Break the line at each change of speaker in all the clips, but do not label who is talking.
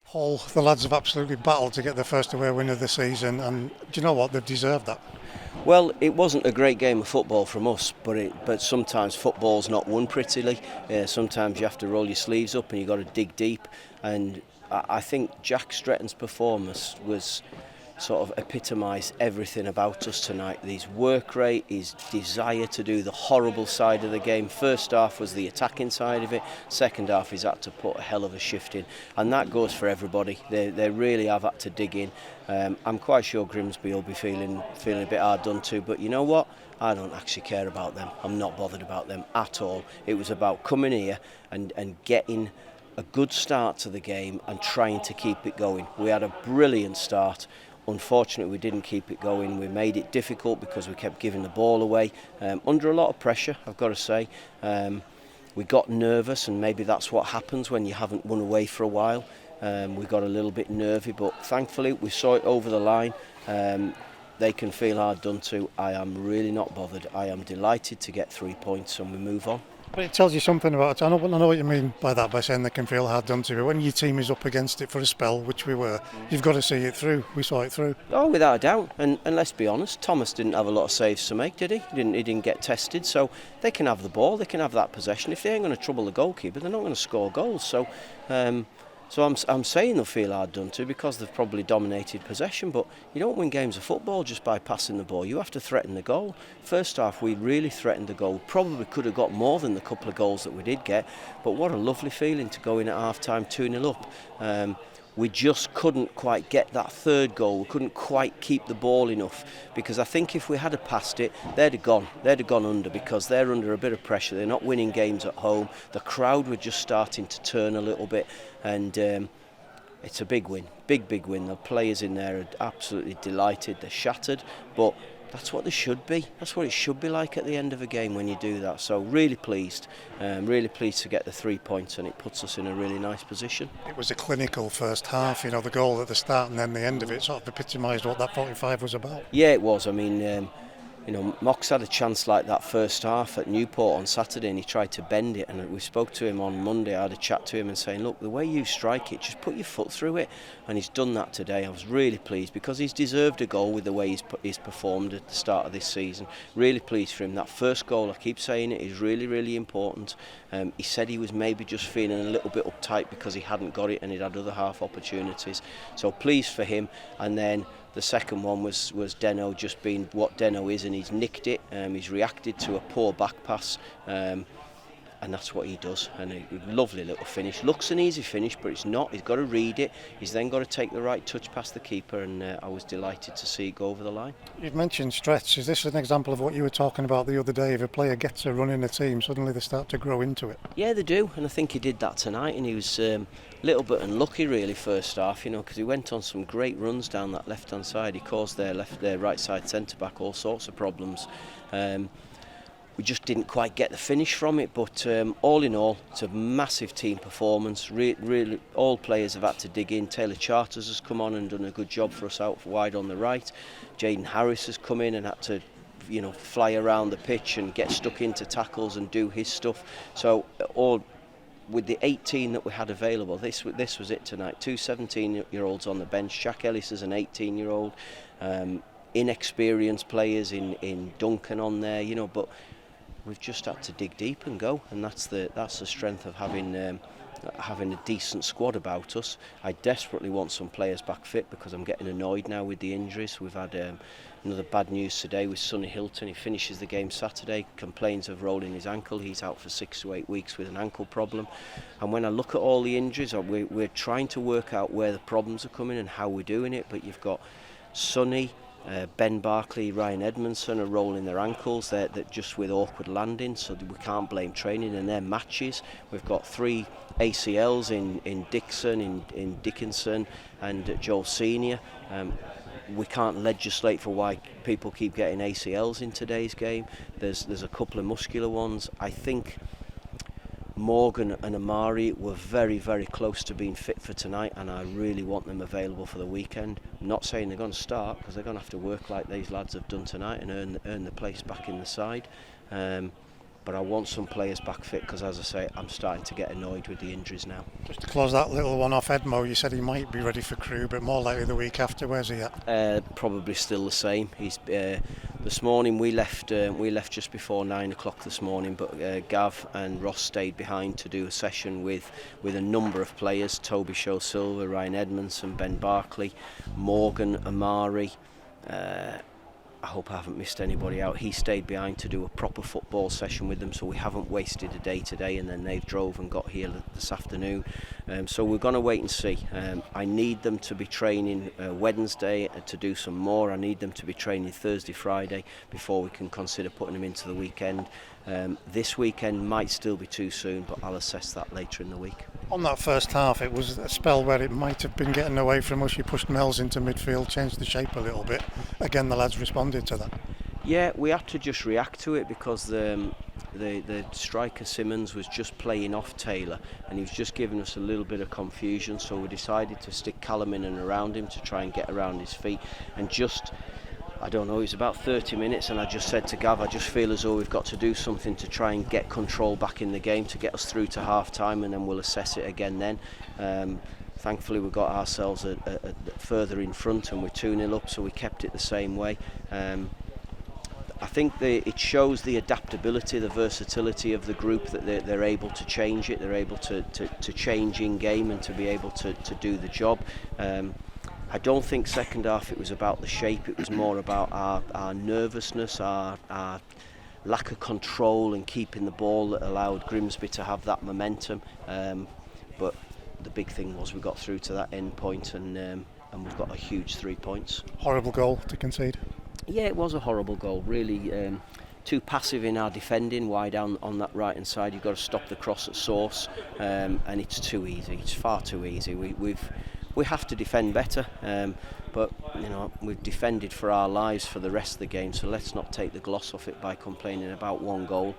Paul, the lads have absolutely battled to get their first away win of the season, and do you know what? They've deserved that.
Well, it wasn't a great game of football from us, but sometimes football's not won prettily. Sometimes you have to roll your sleeves up and you've got to dig deep. And I think Jack Stretton's performance was sort of epitomised everything about us tonight. His work rate, his desire to do the horrible side of the game. First half was the attacking side of it. Second half he's had to put a hell of a shift in, and that goes for everybody. They really have had to dig in. I'm quite sure Grimsby will be feeling a bit hard done to, but you know what? I don't actually care about them. I'm not bothered about them at all. It was about coming here and getting a good start to the game and trying to keep it going. We had a brilliant start. Unfortunately, we didn't keep it going. We made it difficult because we kept giving the ball away under a lot of pressure, I've got to say. We got nervous, and maybe that's what happens when you haven't won away for a while. We got a little bit nervy, but thankfully we saw it over the line. They can feel hard done to. I am really not bothered. I am delighted to get 3 points and we move on.
But it tells you something about it. I know what you mean by that, by saying they can feel hard done to. But when your team is up against it for a spell, which we were, you've got to see it through. We saw it through.
Oh, without a doubt. And let's be honest, Thomas didn't have a lot of saves to make, did he? He didn't get tested. So they can have the ball, they can have that possession. If they ain't going to trouble the goalkeeper, they're not going to score goals. So I'm saying they'll feel hard done to because they've probably dominated possession, but you don't win games of football just by passing the ball. You have to threaten the goal. First half we really threatened the goal. Probably could have got more than the couple of goals that we did get, but what a lovely feeling to go in at half time 2-0 up. We just couldn't quite get that third goal. We couldn't quite keep the ball enough, because I think if we had passed it, they'd have gone under, because they're under a bit of pressure. They're not winning games at home. The crowd were just starting to turn a little bit, and it's a big win, big win. The players in there are absolutely delighted. They're shattered, but that's what they should be. That's what it should be like at the end of a game when you do that. So really pleased to get the 3 points, and it puts us in a really nice position.
It was a clinical first half, the goal at the start and then the end of it sort of epitomised what that 45 was about.
Yeah, it was. I mean, Mox had a chance like that first half at Newport on Saturday, and he tried to bend it, and we spoke to him on Monday. I had a chat to him and saying, look, the way you strike it, just put your foot through it, and he's done that today. I was really pleased because he's deserved a goal with the way he's performed at the start of this season. Really pleased for him. That first goal, I keep saying it, is really important. He said he was maybe just feeling a little bit uptight because he hadn't got it and he'd had other half opportunities. So pleased for him. And then the second one was Deno just being what Deno is, and he's nicked it. He's reacted to a poor back pass, and that's what he does. And a lovely little finish. Looks an easy finish, but it's not. He's got to read it. He's then got to take the right touch past the keeper, and I was delighted to see it go over the line.
You've mentioned stretch. Is this an example of what you were talking about the other day? If a player gets a run in a team, suddenly they start to grow into it.
Yeah, they do, and I think he did that tonight, and he was a little bit unlucky really first half, because he went on some great runs down that left-hand side. He caused their right-side centre-back all sorts of problems. We just didn't quite get the finish from it, but all in all, it's a massive team performance. Really, all players have had to dig in. Taylor Charters has come on and done a good job for us out wide on the right. Jaden Harris has come in and had to fly around the pitch and get stuck into tackles and do his stuff. So all with the 18 that we had available, this was it tonight. 2 17-year-olds on the bench. Jack Ellis is an 18-year-old. Inexperienced players in Duncan on there, but we've just had to dig deep and go, and that's the strength of having a decent squad about us. I desperately want some players back fit because I'm getting annoyed now with the injuries. We've had another bad news today with Sonny Hilton. He finishes the game Saturday, complains of rolling his ankle. He's out for 6 to 8 weeks with an ankle problem. And when I look at all the injuries, we're trying to work out where the problems are coming and how we're doing it. But you've got Sonny, Ben Barkley, Ryan Edmondson are rolling their ankles. They're just with awkward landings, so we can't blame training. And their matches, we've got 3 ACLs in Dixon, in Dickinson, and Joel Senior. We can't legislate for why people keep getting ACLs in today's game. There's a couple of muscular ones. I think Morgan and Amari were very, very close to being fit for tonight, and I really want them available for the weekend. I'm not saying they're going to start, because they're going to have to work like these lads have done tonight and earn the place back in the side. but I want some players back fit because, as I say, I'm starting to get annoyed with the injuries now.
Just to close that little one off, Edmo, you said he might be ready for Crewe, but more likely the week after. Where's he at?
Probably still the same. He's this morning we left just before 9 o'clock this morning, but Gav and Ross stayed behind to do a session with a number of players: Toby Show-Silva, Ryan Edmondson, Ben Barclay, Morgan, Amari. I hope I haven't missed anybody out. He stayed behind to do a proper football session with them, so we haven't wasted a day today, and then they've drove and got here this afternoon. So we're going to wait and see. I need them to be training Wednesday to do some more. I need them to be training Thursday, Friday before we can consider putting them into the weekend. This weekend might still be too soon, but I'll assess that later in the week.
On that first half, it was a spell where it might have been getting away from us. You pushed Mells into midfield, changed the shape a little bit. Again, the lads responded to that.
Yeah, we had to just react to it because the striker Simmons was just playing off Taylor, and he was just giving us a little bit of confusion. So we decided to stick Callum in and around him to try and get around his feet, and just, I don't know, it was about 30 minutes, and I just said to Gav, I just feel as though we've got to do something to try and get control back in the game to get us through to half time, and then we'll assess it again then. Thankfully we got ourselves further in front, and we're 2-0 up, so we kept it the same way. I think it shows the adaptability, the versatility of the group, that they're able to change it, they're able to change in game and to be able to do the job. I don't think second half it was about the shape, it was more about our nervousness, our lack of control and keeping the ball that allowed Grimsby to have that momentum. But the big thing was we got through to that end point, and we've got a huge 3 points.
Horrible goal to concede.
Yeah, it was a horrible goal, really. Too passive in our defending, wide down on that right hand side. You've got to stop the cross at source, and it's too easy. It's far too easy. We have to defend better, but you know, we've defended for our lives for the rest of the game, so let's not take the gloss off it by complaining about one goal.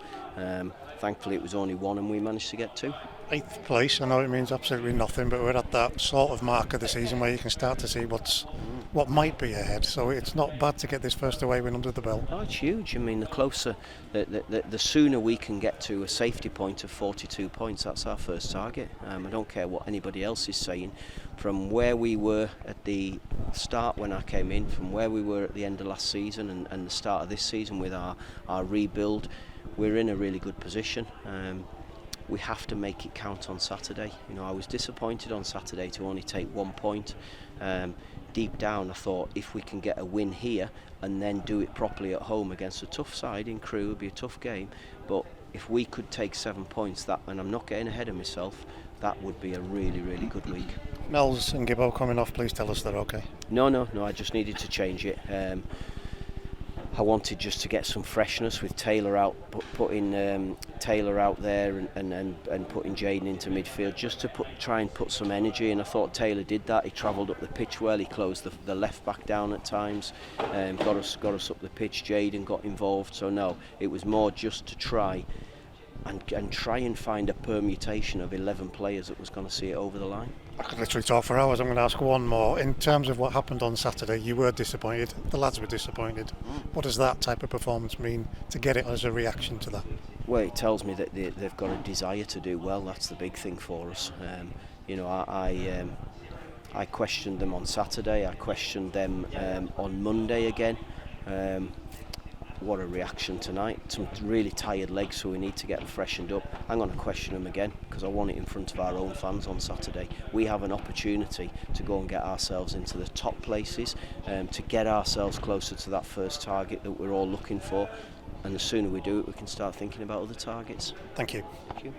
Thankfully it was only one, and we managed to get two.
8th place, I know it means absolutely nothing, but we're at that sort of mark of the season where you can start to see what might be ahead, so it's not bad to get this first away win under the belt.
Oh, it's huge. I mean, the closer, the sooner we can get to a safety point of 42 points, that's our first target. I don't care what anybody else is saying. From where we were at the start when I came in, from where we were at the end of last season and the start of this season with our rebuild, we're in a really good position. We have to make it count on Saturday. You know, I was disappointed on Saturday to only take 1 point. Deep down I thought if we can get a win here and then do it properly at home against a tough side in Crewe, it would be a tough game, but if we could take 7 points, that, and I'm not getting ahead of myself, that would be a really, really good week.
Mells and Gibbo coming off, please tell us they're okay.
No, I just needed to change it. I wanted just to get some freshness with Taylor out, putting Taylor out there and putting Jaden into midfield, just to try and put some energy. And I thought Taylor did that. He travelled up the pitch well. He closed the left back down at times, got us up the pitch. Jaden got involved. So no, it was more just to try and find a permutation of 11 players that was going to see it over the line.
I could literally talk for hours. I'm going to ask one more. In terms of what happened on Saturday, you were disappointed, the lads were disappointed. What does that type of performance mean to get it as a reaction to that?
Well, it tells me that they've got a desire to do well. That's the big thing for us. You know, I questioned them on Saturday, I questioned them on Monday again. What a reaction tonight. Some really tired legs, so we need to get them freshened up. I'm going to question them again because I want it in front of our own fans on Saturday. We have an opportunity to go and get ourselves into the top places, to get ourselves closer to that first target that we're all looking for, and the sooner we do it, we can start thinking about other targets.
Thank you.
Thank you.